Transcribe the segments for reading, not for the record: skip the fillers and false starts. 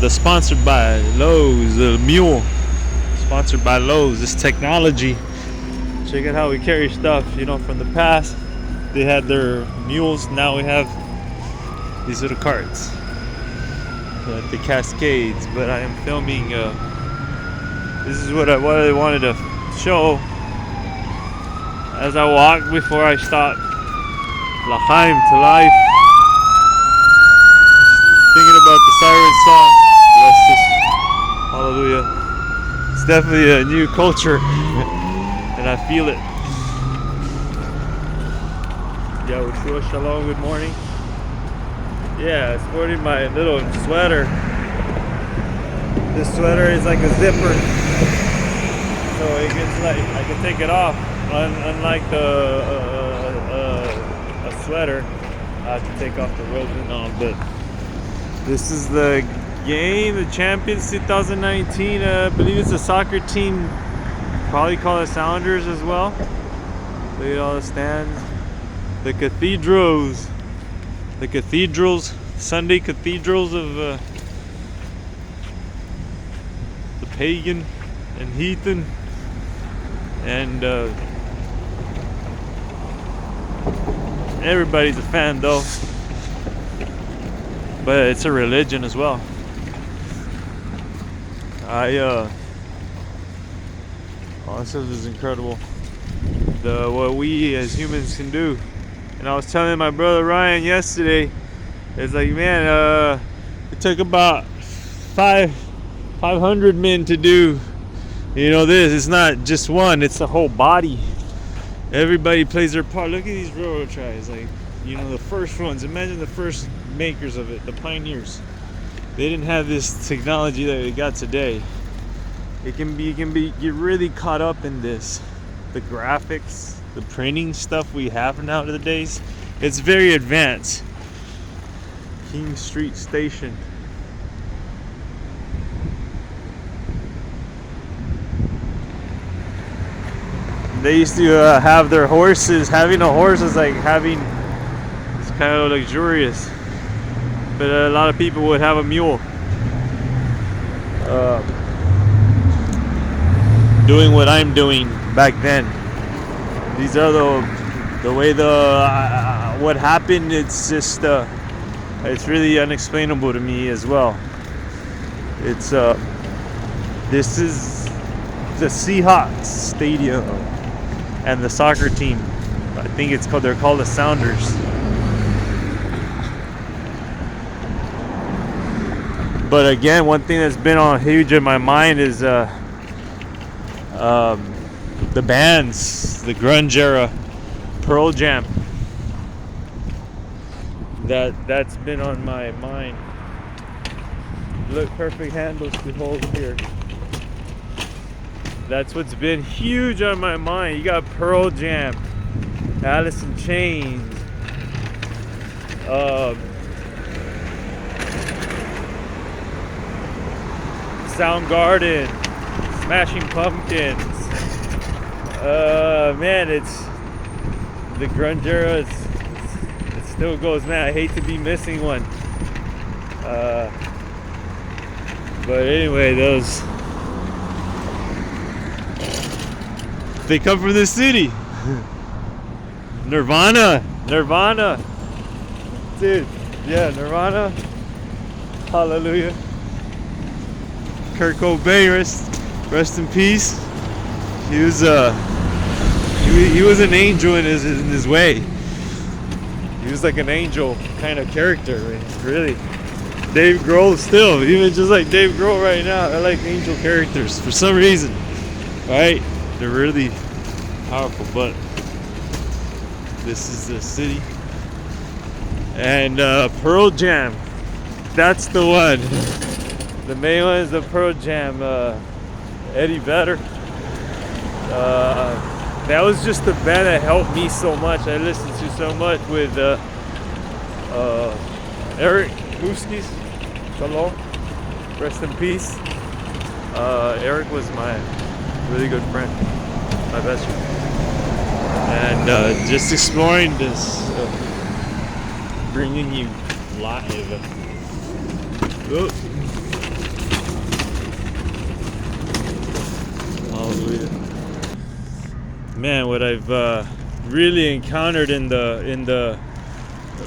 the sponsored by Lowe's, the mule. Sponsored by Lowe's. This technology. Check out how we carry stuff, from the past. They had their mules, now we have these little carts. At the Cascades, but I am filming, this is what I wanted to show as I walk before I stop. L'chaim to life. Thinking about the siren song. Bless this. Hallelujah. It's definitely a new culture. And I feel it. Yahushua Shalom, good morning. Yeah, sporting my little sweater. This sweater is like a zipper. So it gets like, I can take it off. Unlike a sweater, I have to take off the robes and all. But this is the game, the Champions 2019. I believe it's a soccer team. Probably call it Sounders as well. Look at all the stands. The cathedrals, Sunday cathedrals of the pagan and heathen, and everybody's a fan though. But it's a religion as well. This is incredible. What we as humans can do. And I was telling my brother Ryan yesterday, it's like, man, it took about 500 men to do, this. It's not just one, it's the whole body. Everybody plays their part. Look at these railroad ties, like, the first ones. Imagine the first makers of it, the pioneers. They didn't have this technology that we got today. It can get really caught up in this. The graphics, the printing stuff we have nowadays, it's very advanced. King Street Station. They used to have their horses. Having a horse is like having, it's kind of luxurious. But a lot of people would have a mule. Doing what I'm doing back then. These are the way what happened. It's just it's really unexplainable to me as well. It's this is the Seahawks stadium and the soccer team. I think they're called the Sounders. But again, one thing that's been on huge in my mind is the bands, the grunge era, Pearl Jam. That's been on my mind. Look, perfect handles to hold here. That's what's been huge on my mind. You got Pearl Jam, Alice in Chains, Soundgarden, Smashing Pumpkins. Man, it's the grunge era. It still goes, man. I hate to be missing one. But anyway, they come from this city. Nirvana, dude. Yeah, Nirvana. Hallelujah. Kurt Cobain, rest in peace. He was an angel in his way. He was like an angel kind of character, really. Dave Grohl still, even just like Dave Grohl right now, I like angel characters for some reason, right? They're really powerful. But this is the city, and Pearl Jam, that's the one. The main one is the Pearl Jam. Eddie Vedder. That was just the band that helped me so much. I listened to so much with Eric Muskis. Shalom. Rest in peace. Eric was my really good friend, my best friend. And just exploring this, bringing you live. Man, what I've really encountered in the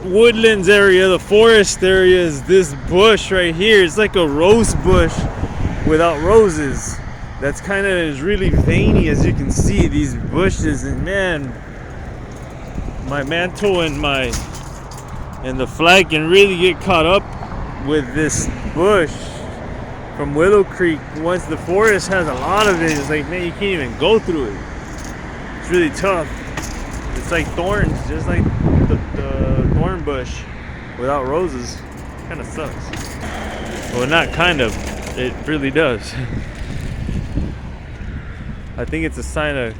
woodlands area, the forest area, is this bush right here. It's like a rose bush without roses. That's kind of is really veiny, as you can see, these bushes. And man, my mantle and the flag can really get caught up with this bush from Willow Creek. Once the forest has a lot of it, it's like, man, you can't even go through it. It's really tough. It's like thorns, just like the thorn bush without roses. Kind of sucks. Well, not kind of. It really does. I think it's a sign to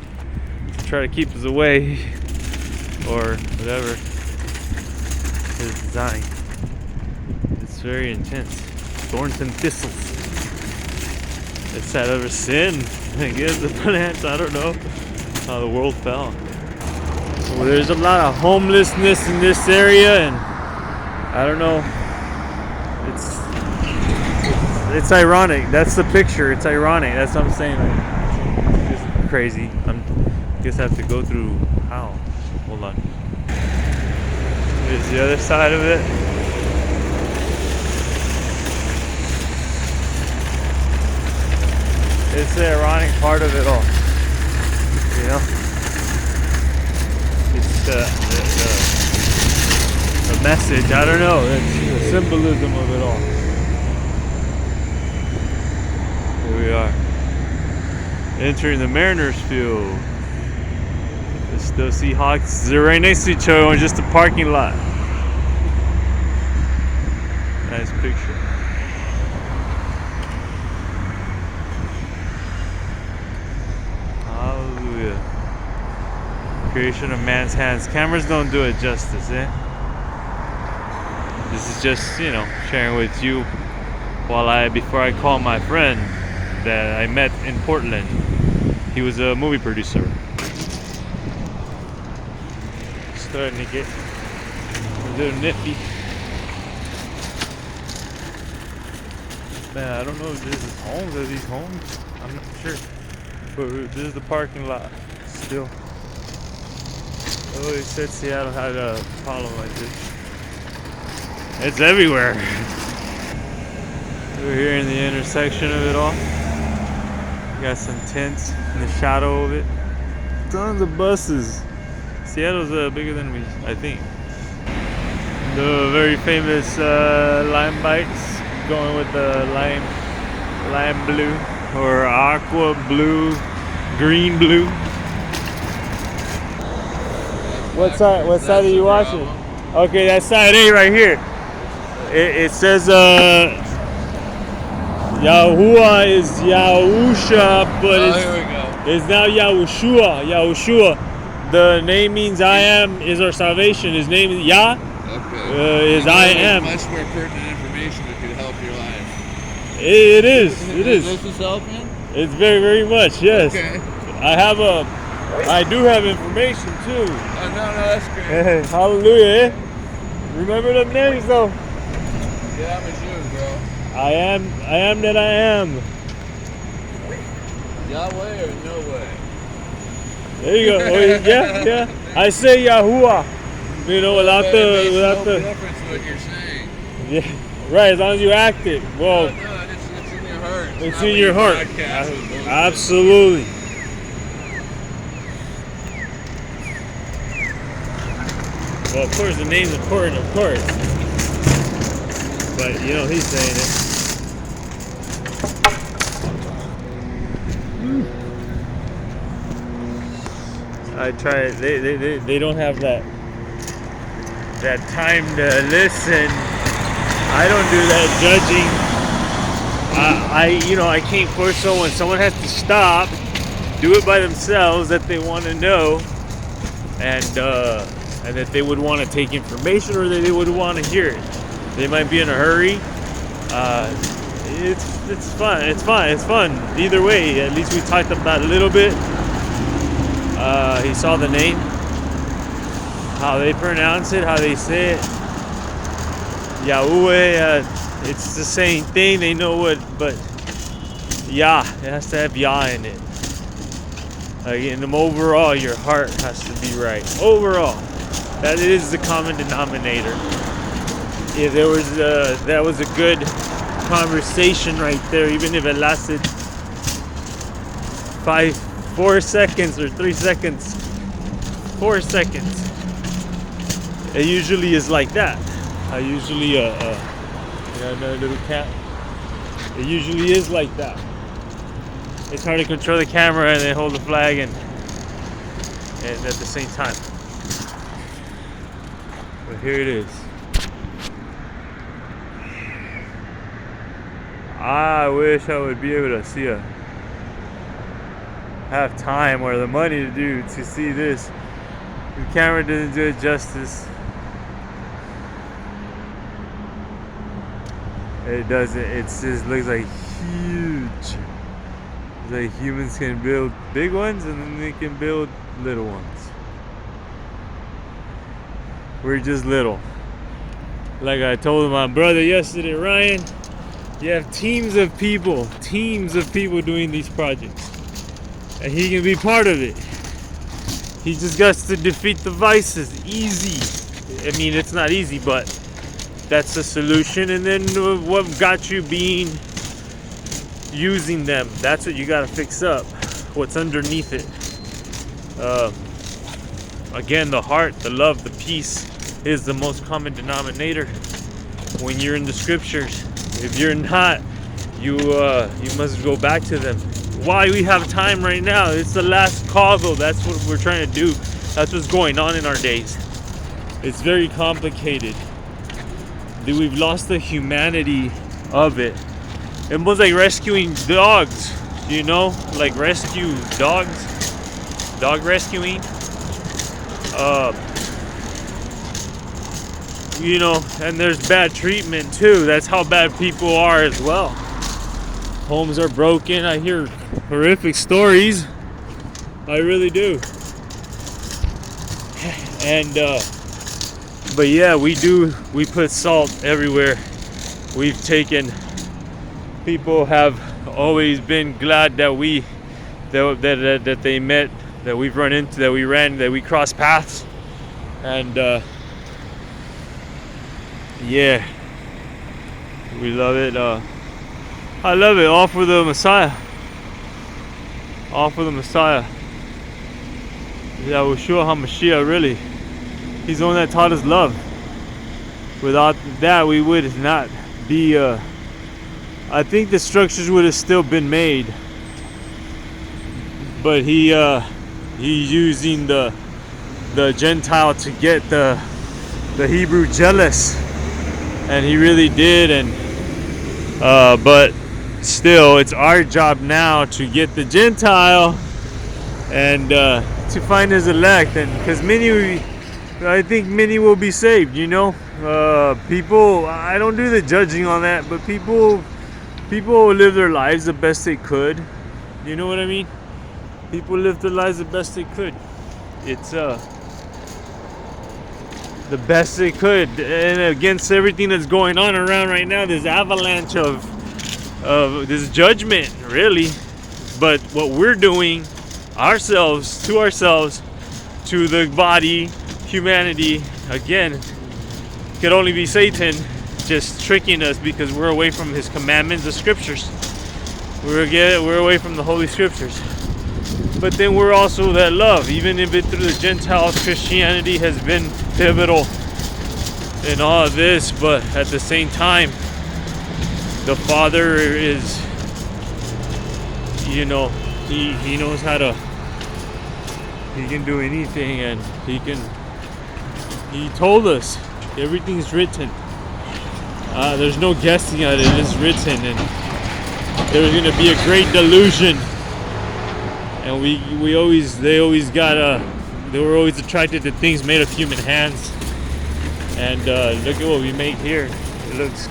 try to keep us away, or whatever his design. It's very intense. Thorns and thistles. It's that ever sin. I guess the plants. I don't know how the world fell. Well, there's a lot of homelessness in this area, and I don't know. It's ironic. That's the picture. It's ironic. That's what I'm saying. It's crazy. I guess I have to go through how? Hold on. Here's the other side of it. It's the ironic part of it all. You know? It's the message. I don't know. It's the symbolism of it all. Here we are. Entering the Mariners Field. The Seahawks, they're right next to each other in just a parking lot. Nice picture. Hallelujah. Creation of man's hands. Cameras don't do it justice, eh? This is just, sharing with you before I call my friend that I met in Portland. He was a movie producer. Starting to get a little nippy. Man, I don't know if this is homes. Are these homes? I'm not sure. But this is the parking lot still. Oh, he said Seattle had a problem like this. It's everywhere. We're here in the intersection of it all. Got some tents in the shadow of it. Tons of buses. Seattle's bigger than I think. The very famous lime bikes, going with the lime blue or aqua blue, green blue. What side are you watching? Okay, that's side A right here. It says Yahuwah is Yahusha, but here we go. It's now Yahushua. The name means I am is our salvation. His name is Yah. Okay. Is I am. Much more pertinent information that could help your life. It is. It is. Does this help you? It's very, very much. Yes. Okay. I do have information too. Oh, no, that's great. Hey, hallelujah. Eh? Remember them names though. Yeah, I'm a Jew, bro. I am that I am. Yahweh or no way? There you go. Oh, yeah. I say Yahuwah. Without no the. difference what you're saying. Yeah. Right. As long as you act it. Well. No, it's in your heart. It's in your heart. Absolutely. Well, of course, the name's important, of course. But he's saying it. I try. They don't have that time to listen. I don't do that judging. I can't force someone. Someone has to stop, do it by themselves that they want to know, and that they would want to take information or that they would want to hear it. They might be in a hurry. It's fun. It's fun. Either way, at least we talked about a little bit. He saw the name, how they pronounce it, how they say it. Yahweh, it's the same thing. They know what, but Yah, it has to have Yah in it. Like in them overall, your heart has to be right. Overall, that is the common denominator. If there was that was a good conversation right there, even if it lasted 4 seconds or 3 seconds, 4 seconds. It usually is like that. I usually another little cat. It usually is like that. It's hard to control the camera and then hold the flag and at the same time. But here it is. I wish I would be able to have time or the money to see this. The camera doesn't do it justice. It doesn't. It just looks like huge. It's like humans can build big ones and then they can build little ones. We're just little. Like I told my brother yesterday, Ryan, you have teams of people doing these projects. And he can be part of it. He just got to defeat the vices. Easy. I mean, it's not easy, but that's the solution. And then what got you using them, that's what you got to fix up. What's underneath it. Again, the heart, the love, the peace is the most common denominator when you're in the scriptures. If you're not, you must go back to them. Why we have time right now? It's the last call, though. That's what we're trying to do. That's what's going on in our days. It's very complicated. We've lost the humanity of it. It's almost like rescuing dogs, you know, like rescue dogs, dog rescuing. You know, and there's bad treatment too. That's how bad people are as well. Homes are broken. I hear horrific stories. I really do. And but yeah, we put salt everywhere. People have always been glad that that they met, that we've run into, that we crossed paths. And yeah, we love it. I love it. All for the Messiah. All for the Messiah. Yahushua HaMashiach, really. He's the one that taught us love. Without that, we would not be. I think the structures would have still been made, but he's using the Gentile to get the Hebrew jealous, and he really did. And but still, it's our job now to get the Gentile and to find his elect, and because I think many will be saved. You know, people. I don't do the judging on that, but people live their lives the best they could. You know what I mean? People live their lives the best they could. It's the best they could, and against everything that's going on around right now, this avalanche of this judgment, really. But what we're doing, ourselves, to the body, humanity, again, could only be Satan just tricking us because we're away from his commandments, the scriptures. We're away from the Holy Scriptures. But then we're also that love, even if it through the Gentiles, Christianity has been pivotal in all of this, but at the same time, the Father is, you know, he knows how to, he can do anything, and he told us everything's written. There's no guessing at it. It's written, and there was going to be a great delusion, and they were always attracted to things made of human hands. And look at what we made here. It looks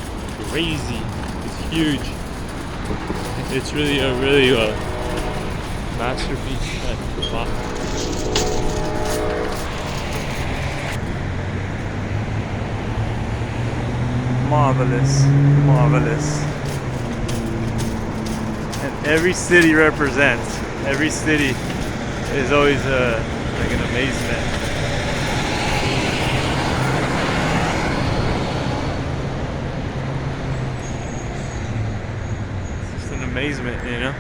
crazy. It's huge. It's really a masterpiece. Wow. Marvelous. And every city represents. Every city is always like an amazement. It's just an amazement, you know.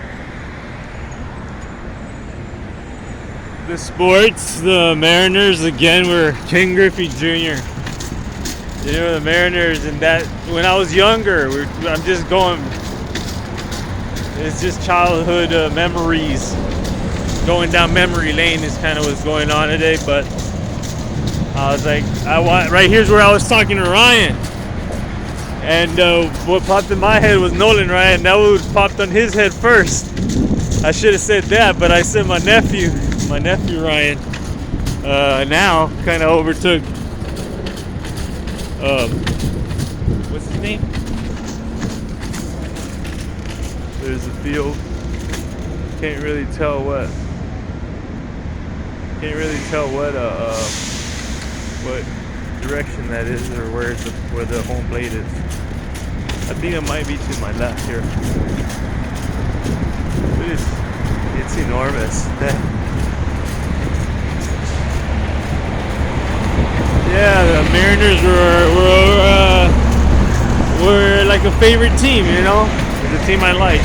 The sports, the Mariners again were Ken Griffey Jr. You know, the Mariners, and that when I was younger, I'm just going. It's just childhood memories. Going down memory lane is kind of what's going on today, but I was like, right here's where I was talking to Ryan, and what popped in my head was Nolan Ryan. That was popped on his head first. I should have said that, but I said my nephew Ryan. Now kind of overtook. What's his name? There's a field. Can't really tell what direction that is, or where the home plate is. I think it might be to my left here. It's enormous. Yeah, the Mariners were like a favorite team, you know. It's a team I like.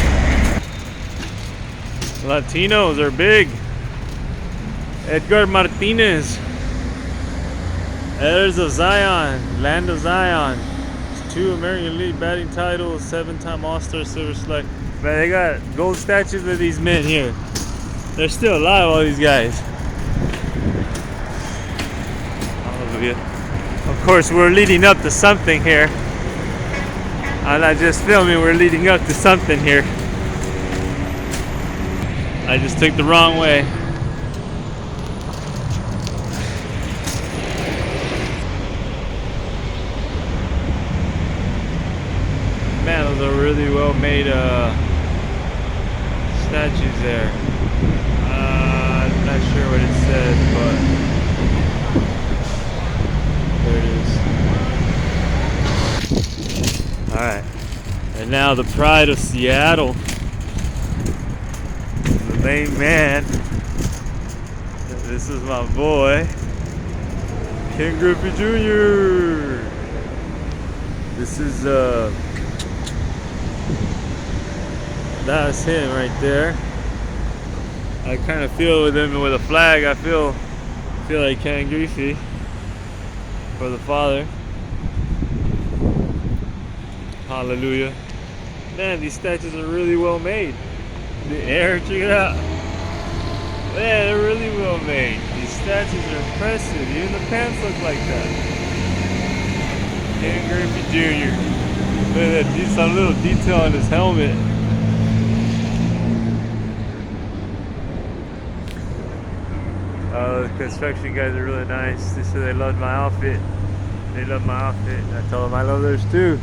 Latinos are big. Edgar Martinez. Heirs of Zion, land of Zion. 2 American League batting titles, 7-time All-Star Silver Slugger. Man, they got gold statues of these men here. They're still alive, all these guys. Hallelujah. Of course, we're leading up to something here. I'm not just filming, we're leading up to something here. I just took the wrong way. Man, those are really well made statues there. I'm not sure what it says, but there it is. Alright. And now the pride of Seattle. The main man. This is my boy, Ken Griffey Jr. This is that's him right there. I kind of feel with him with a flag. I feel like Ken Griffey for the father. Hallelujah. Man, these statues are really well made. The air, check it out. Man, they're really well made. These statues are impressive. Even the pants look like that. Ken Griffey Jr. Look at that, some little detail on his helmet. The construction guys are really nice. They said they loved my outfit. They love my outfit. I told them I love theirs too.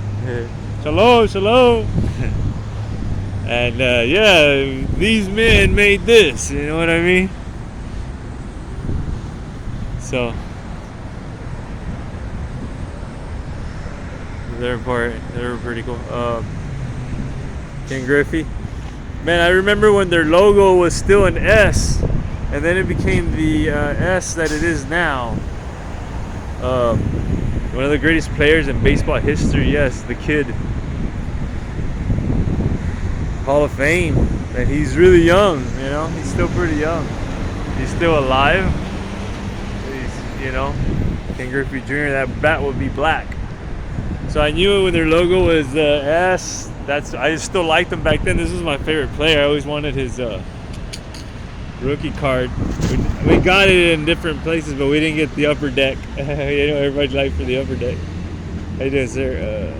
Shalom, shalom. And yeah, these men made this. You know what I mean? So they're pretty cool. Ken Griffey. Man, I remember when their logo was still an S. And then it became the S that it is now. One of the greatest players in baseball history, yes, the kid. Hall of Fame. And he's really young, you know, he's still pretty young. He's still alive. He's, you know, Ken Griffey Jr., that bat would be black. So I knew when their logo was S. I still liked him back then. This was my favorite player. I always wanted his rookie card. We got it in different places, but we didn't get the upper deck. You know, everybody liked for the upper deck. How you doing, sir?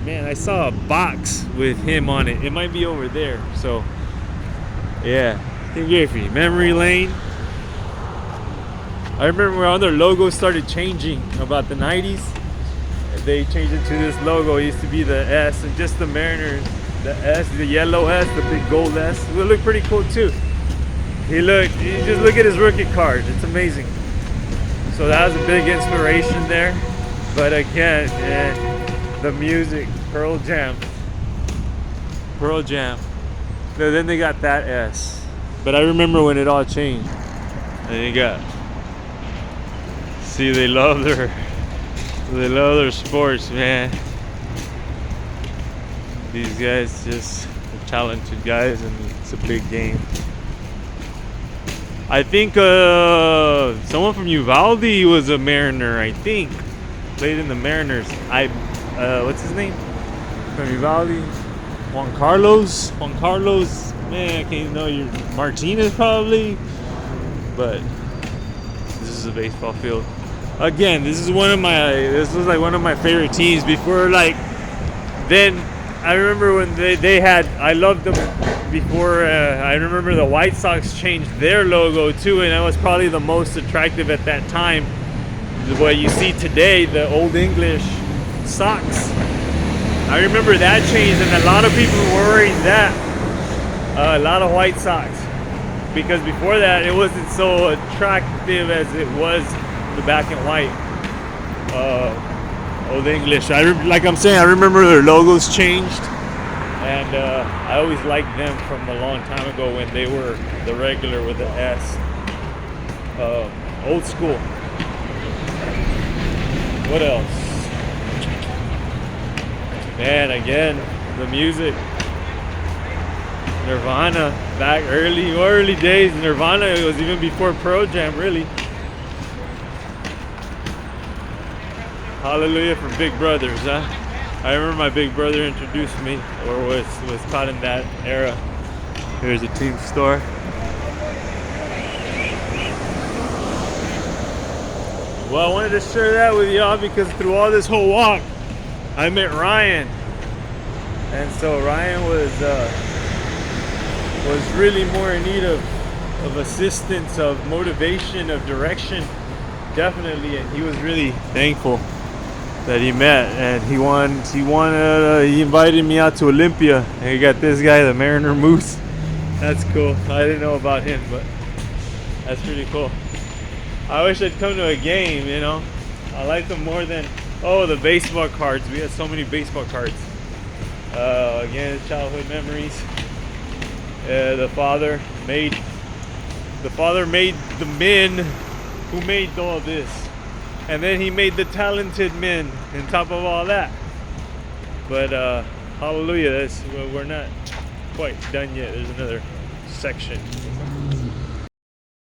Man, I saw a box with him on it. It might be over there. So, yeah. Ken Griffey, memory lane. I remember when their logo started changing about the 90s. They changed it to this logo. It used to be the S and just the Mariners. The S, the yellow S, the big gold S. It would look pretty cool too. You just look at his rookie card. It's amazing. So that was a big inspiration there. But again, the music, Pearl Jam. Then they got that S. But I remember when it all changed. And you got, see, they love their sports, man. These guys just are talented guys, and it's a big game. I think someone from Uvalde was a Mariner. I think played in the Mariners. What's his name? From Uvalde, Juan Carlos. Man, I can't even know your Martinez probably. But this is a baseball field. Again, this was like one of my favorite teams before. Like then, I remember when they had. I loved them before. I remember the White Sox changed their logo too, and that was probably the most attractive at that time. What you see today, the Old English socks. I remember that change, and a lot of people were wearing that. A lot of White Sox, because before that it wasn't so attractive as it was the black and white Old English. Like I'm saying, I remember their logos changed, and I always liked them from a long time ago when they were the regular with the S. Old school. What else? Man, again, the music. Nirvana, back early days. Nirvana, it was even before Pearl Jam, really. Hallelujah for Big Brothers, huh? I remember my big brother introduced me, or was caught in that era. Here's a team store. Well, I wanted to share that with y'all because through all this whole walk, I met Ryan. And so Ryan was really more in need of assistance, of motivation, of direction, definitely. And he was really thankful that he met, and he invited me out to Olympia, and he got this guy, the Mariner Moose. That's cool. I didn't know about him, but that's pretty cool. I wish I'd come to a game, you know. I like them more than the baseball cards. We had so many baseball cards. Again, childhood memories. The father made the men who made all this, and then he made the talented men on top of all that. But hallelujah, we're not quite done yet. There's another section.